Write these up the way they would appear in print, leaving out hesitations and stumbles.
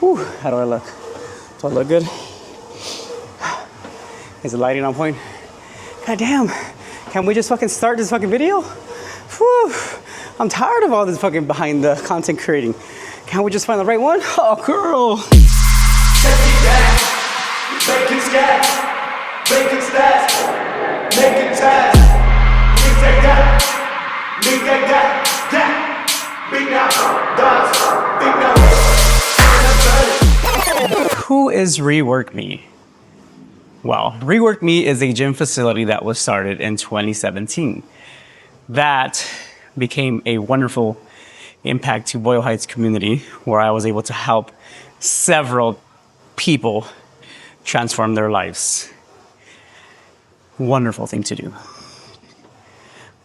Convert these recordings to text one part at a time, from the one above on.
Whew, how do I look? Do I look good? Is the lighting on point? God damn. Can we just fucking start this fucking video? Whew. I'm tired of all this fucking behind the content creating. Can't we just find the right one? Oh, girl. Make it stats, make it stats, make it task. Leak that, big now, dots, big now. Who is Reework Me? Well, Reework Me is a gym facility that was started in 2017. That became a wonderful impact to Boyle Heights community, where I was able to help several people transform their lives. Wonderful thing to do.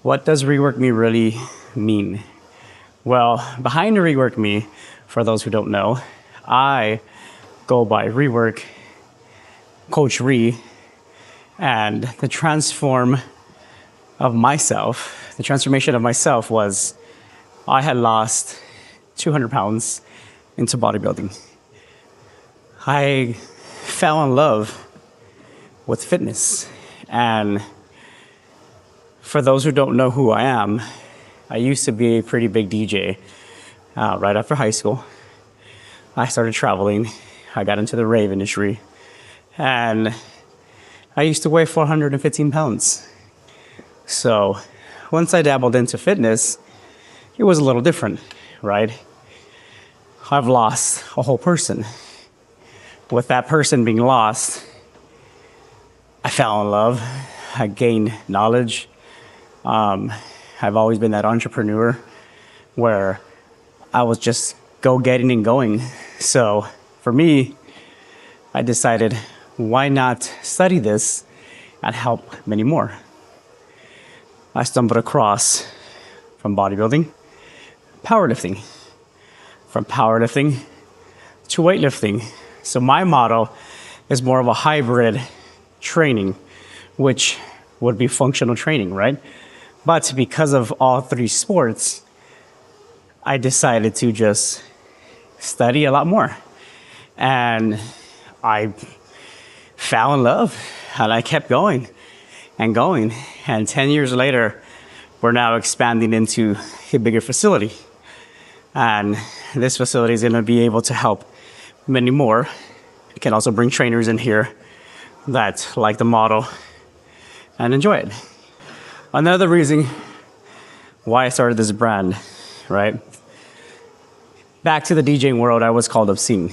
What does Reework Me really mean? Well, behind Reework Me, for those who don't know, I go by Reework, Coach Ree, and the transformation of myself was I had lost 200 pounds into bodybuilding. I fell in love with fitness. And for those who don't know who I am, I used to be a pretty big DJ. Right after high school, I started traveling. I got into the rave industry. And I used to weigh 415 pounds. So once I dabbled into fitness, it was a little different, right? I've lost a whole person. With that person being lost, I fell in love. I gained knowledge. I've always been that entrepreneur where I was just go-getting and going. So for me, I decided, why not study this and help many more? I stumbled across from bodybuilding, powerlifting, from powerlifting to weightlifting. So my model is more of a hybrid training, which would be functional training, right? But because of all three sports, I decided to just study a lot more. And I fell in love, and I kept going and going. And 10 years later, we're now expanding into a bigger facility. And this facility is going to be able to help many more. You can also bring trainers in here that like the model and enjoy it. Another reason why I started this brand, right? Back to the DJing world, I was called Obscene.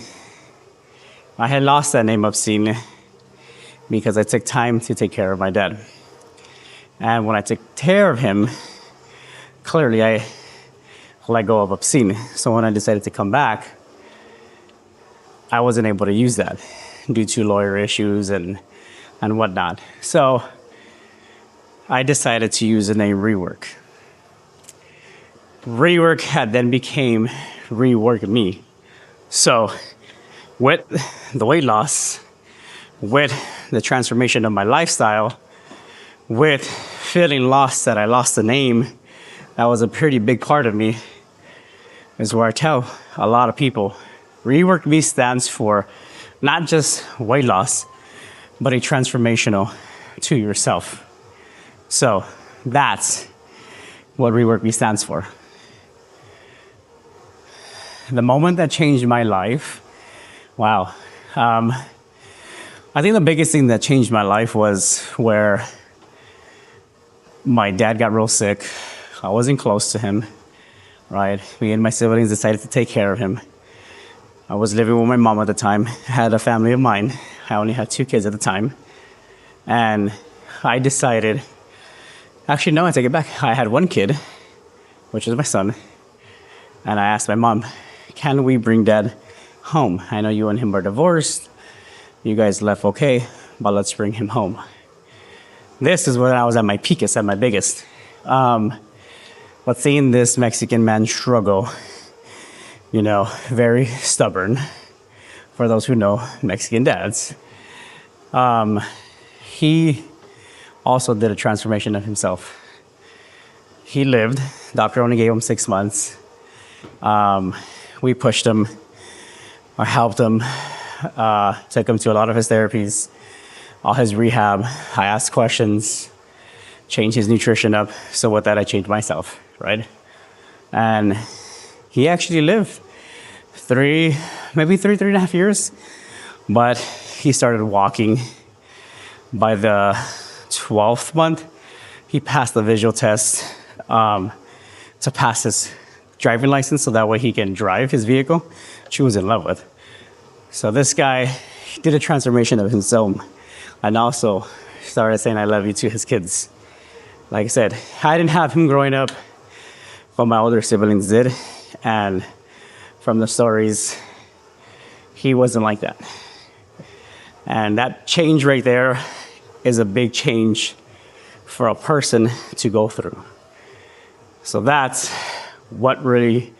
I had lost that name Obscene because I took time to take care of my dad. And when I took care of him, clearly I let go of Obscene. So when I decided to come back, I wasn't able to use that due to lawyer issues and whatnot. So I decided to use the name Reework. Reework had then became Reework Me. So with the weight loss, with the transformation of my lifestyle, with feeling lost that I lost the name, that was a pretty big part of me, is where I tell a lot of people, Reework Me stands for not just weight loss, but a transformational to yourself. So that's what Reework Me stands for. The moment that changed my life, wow. I think the biggest thing that changed my life was where my dad got real sick. I wasn't close to him, right? Me and my siblings decided to take care of him. I was living with my mom at the time. I had a family of mine. I only had 2 kids at the time. And I decided, actually, no, I take it back. I had 1 kid, which is my son. And I asked my mom, can we bring dad home? I know you and him are divorced. You guys left okay, but let's bring him home. This is when I was at my peakest, at my biggest. But seeing this Mexican man struggle, you know, very stubborn, for those who know Mexican dads, he also did a transformation of himself. He lived, doctor only gave him 6 months. We pushed him I helped him, took him to a lot of his therapies, all his rehab. I asked questions, changed his nutrition up. So with that, I changed myself, right? And he actually lived maybe three and a half years. But he started walking. By the 12th month, he passed the visual test to pass his driving license so that way he can drive his vehicle. She was in love with. So this guy did a transformation of himself and also started saying I love you to his kids. Like I said, I didn't have him growing up, but my older siblings did. And from the stories, he wasn't like that. And that change right there is a big change for a person to go through. So that's what really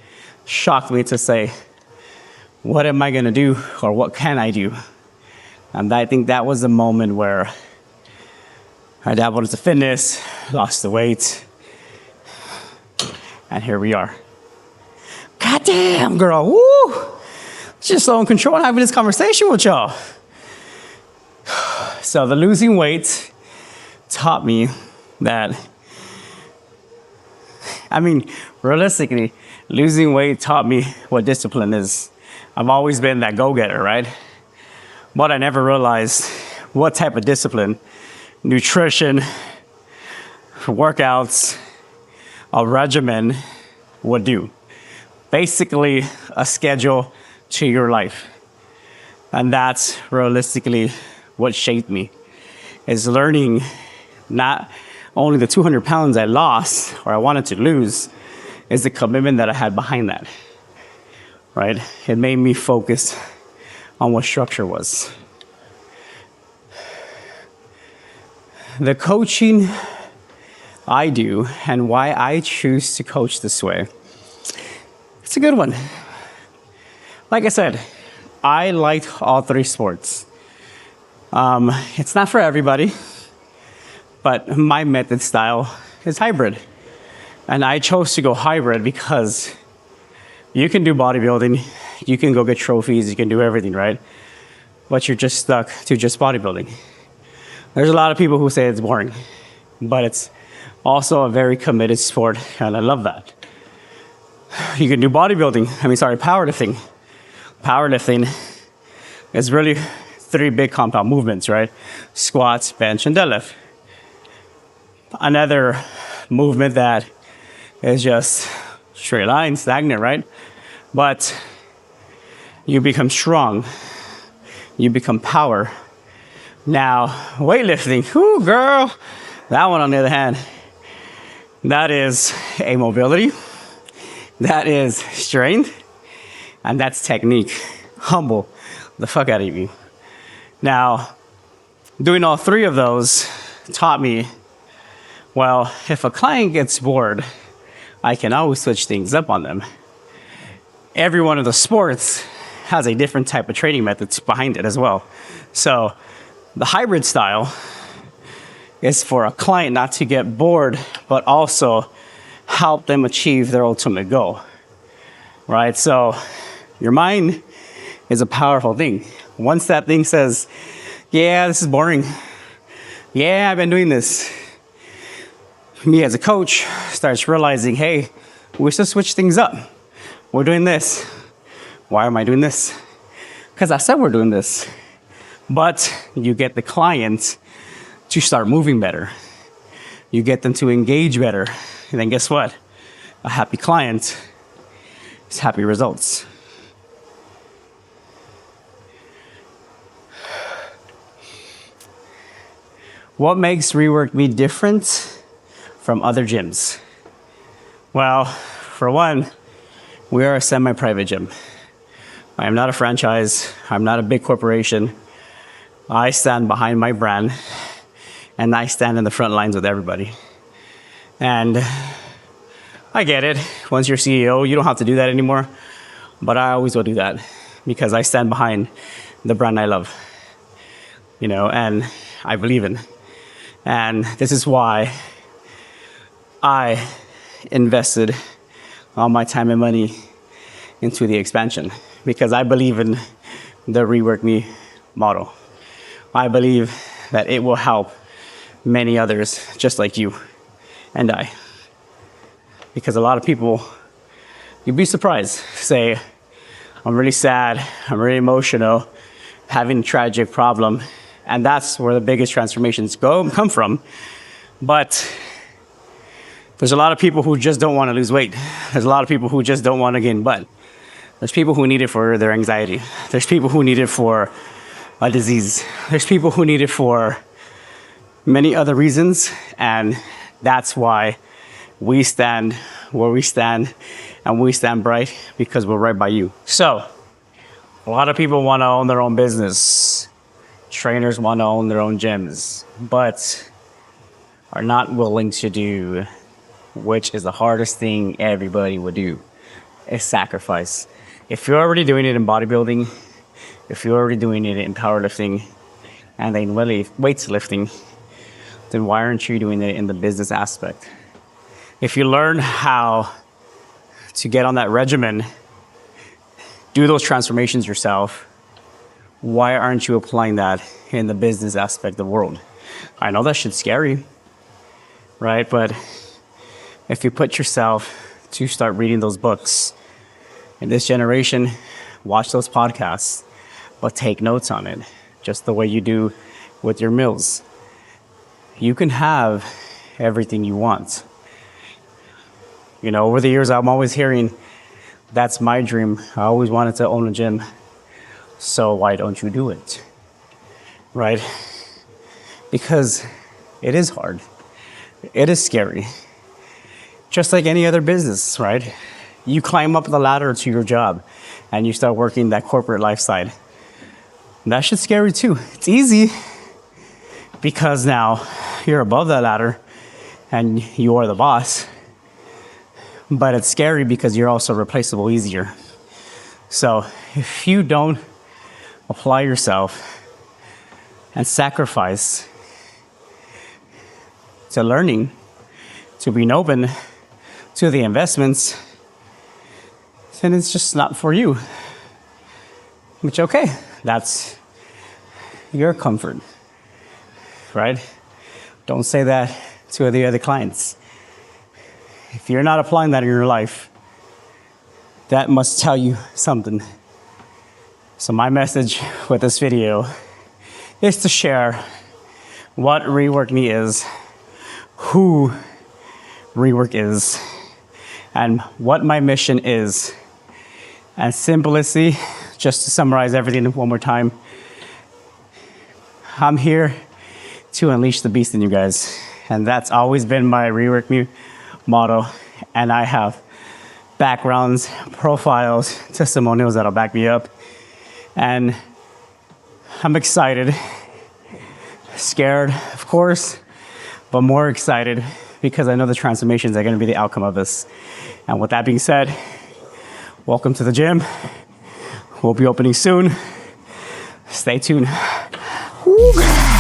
shocked me to say, what am I gonna do or what can I do? And I think that was the moment where I dabbled into fitness, lost the weight, and here we are. Goddamn, girl, woo! Just so in control and having this conversation with y'all. So the losing weight taught me that, realistically, losing weight taught me what discipline is. I've always been that go-getter, right? But I never realized what type of discipline, nutrition, workouts, a regimen would do. Basically, a schedule to your life. And that's realistically what shaped me, is learning not only the 200 pounds I lost or I wanted to lose, is the commitment that I had behind that, right? It made me focus on what structure was. The coaching I do and why I choose to coach this way, it's a good one. Like I said, I liked all three sports. It's not for everybody, but my method style is hybrid. And I chose to go hybrid because you can do bodybuilding, you can go get trophies, you can do everything, right? But you're just stuck to just bodybuilding. There's a lot of people who say it's boring, but it's also a very committed sport, and I love that. You can do powerlifting. Powerlifting is really three big compound movements, right? Squats, bench, and deadlift. Another movement that is just straight line, stagnant, right? But you become strong. You become power. Now, weightlifting, whoo, girl. That one, on the other hand, that is a mobility. That is strength. And that's technique. Humble the fuck out of you. Now, doing all three of those taught me, well, if a client gets bored, I can always switch things up on them. Every one of the sports has a different type of training methods behind it as well. So the hybrid style is for a client not to get bored, but also help them achieve their ultimate goal, right? So your mind is a powerful thing. Once that thing says, yeah, this is boring. Yeah, I've been doing this. Me as a coach starts realizing, hey, we should switch things up. We're doing this. Why am I doing this? Because I said we're doing this. But you get the client to start moving better. You get them to engage better. And then guess what? A happy client is happy results. What makes Reework Me different from other gyms? Well, for one, we are a semi-private gym. I am not a franchise. I'm not a big corporation. I stand behind my brand, and I stand in the front lines with everybody. And I get it. Once you're CEO, you don't have to do that anymore. But I always will do that because I stand behind the brand I love, and I believe in. And this is why I invested all my time and money into the expansion, because I believe in the Rework Me model. I believe that it will help many others just like you and I. Because a lot of people, you'd be surprised, say, I'm really sad, I'm really emotional, having a tragic problem, and that's where the biggest transformations come from. But there's a lot of people who just don't want to lose weight. There's a lot of people who just don't want to gain butt. There's people who need it for their anxiety. There's people who need it for a disease. There's people who need it for many other reasons, and that's why we stand where we stand, and we stand bright because we're right by you. So, a lot of people want to own their own business. Trainers want to own their own gyms, but are not willing to do, which is the hardest thing everybody would do, is sacrifice. If you're already doing it in bodybuilding, if you're already doing it in powerlifting, and then weightlifting, then why aren't you doing it in the business aspect? If you learn how to get on that regimen, do those transformations yourself, why aren't you applying that in the business aspect of the world? I know that shit's scary, right? But if you put yourself to start reading those books, in this generation, watch those podcasts, but take notes on it, just the way you do with your meals. You can have everything you want. You know, over the years, I'm always hearing, that's my dream. I always wanted to own a gym. So why don't you do it? Right? Because it is hard. It is scary. Just like any other business, right? You climb up the ladder to your job and you start working that corporate life side. That shit's scary too. It's easy because now you're above that ladder and you are the boss. But it's scary because you're also replaceable easier. So if you don't apply yourself and sacrifice to learning, to being open to the investments, then it's just not for you. Which, okay, that's your comfort, right? Don't say that to the other clients. If you're not applying that in your life, that must tell you something. So my message with this video is to share what Rework Me is, who Rework is, and what my mission is. And simplicity, just to summarize everything one more time, I'm here to unleash the beast in you guys. And that's always been my Rework Me motto. And I have backgrounds, profiles, testimonials that'll back me up. And I'm excited, scared, of course, but more excited because I know the transformations are going to be the outcome of this. And with that being said, welcome to the gym. We'll be opening soon. Stay tuned. Woo.